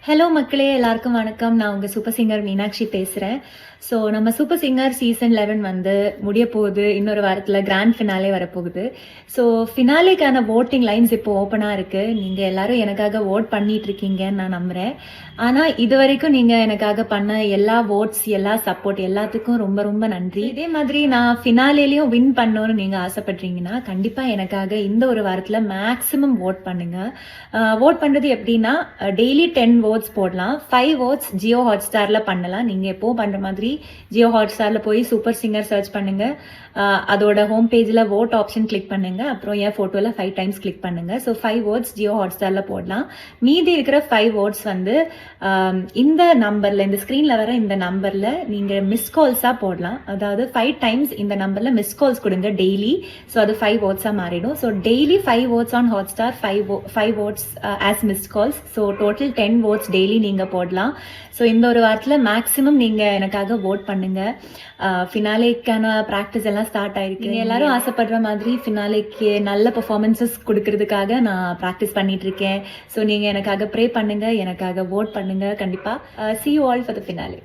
Hello மக்களே, எல்லாருக்கும் வணக்கம். நான் உங்கள் சூப்பர் சிங்கர் மீனாட்சி பேசுகிறேன். ஸோ நம்ம சூப்பர் சிங்கர் சீசன் 11 வந்து முடிய போகுது. இன்னொரு வாரத்தில் கிராண்ட் ஃபினாலே வரப்போகுது. ஸோ ஃபினாலேக்கான ஓட்டிங் லைன்ஸ் இப்போ ஓப்பனாக இருக்குது. நீங்கள் எல்லாரும் எனக்காக ஓட் பண்ணிகிட்ருக்கீங்கன்னு நான் நம்புகிறேன். ஆனால் இது வரைக்கும் நீங்கள் எனக்காக பண்ண எல்லா ஓட்ஸ், எல்லா சப்போர்ட் எல்லாத்துக்கும் ரொம்ப ரொம்ப நன்றி. இதே மாதிரி நான் ஃபினாலேலையும் வின் பண்ணணும்னு நீங்கள் ஆசைப்படுறீங்கன்னா கண்டிப்பாக எனக்காக இந்த ஒரு வாரத்தில் மேக்ஸிமம் ஓட் பண்ணுங்கள். ஓட் பண்ணுறது எப்படின்னா, டெய்லி 10 ஓட்ஸ் போடலாம். 5 ஓட்ஸ் ஜியோ ஹாட்ஸ்டாரில் பண்ணலாம். நீங்கள் எப்போவும் பண்ணுற மாதிரி ஜியோ ஹாட்ஸ்டாரில் போய் சூப்பர் சிங்கர் சர்ச் பண்ணுங்கள். அதோட ஹோம் பேஜில் ஓட் ஆப்ஷன் கிளிக் பண்ணுங்கள். அப்புறம் என் ஃபோட்டோவில் 5 டைம்ஸ் கிளிக் பண்ணுங்கள். ஸோ 5 ஓட்ஸ் ஜியோ ஹாட்ஸ்டாரில் போடலாம். மீதி இருக்கிற 5 ஓட்ஸ் வந்து இந்த நம்பரில், இந்த ஸ்க்ரீனில் வர இந்த நம்பரில் நீங்கள் மிஸ் கால்ஸாக போடலாம். அதாவது 5 டைம்ஸ் இந்த நம்பரில் மிஸ் கால்ஸ் கொடுங்க டெய்லி. ஸோ அது 5 ஓட்ஸாக மாறிடும். So daily 5 votes on Hotstar, 5 votes as miss calls. So total 10 votes daily நீங்கள் போடலாம். ஸோ இந்த ஒரு வாரத்தில் மேக்ஸிமம் நீங்கள் எனக்காக ஓட் பண்ணுங்கள். ஃபினாலேக்கான ப்ராக்டிஸ் எல்லாம் ஸ்டார்ட் ஆயிருக்கு. நீங்கள் எல்லாரும் ஆசைப்படுற மாதிரி ஃபினாலேக்கு நல்ல பெர்ஃபார்மன்ஸஸ் கொடுக்கறதுக்காக நான் ப்ராக்டிஸ் பண்ணிட்டு இருக்கேன். ஸோ நீங்கள் எனக்காக ப்ரே பண்ணுங்கள், எனக்காக ஓட் பண்ணுங்கள். கண்டிப்பாக see you all for the finale.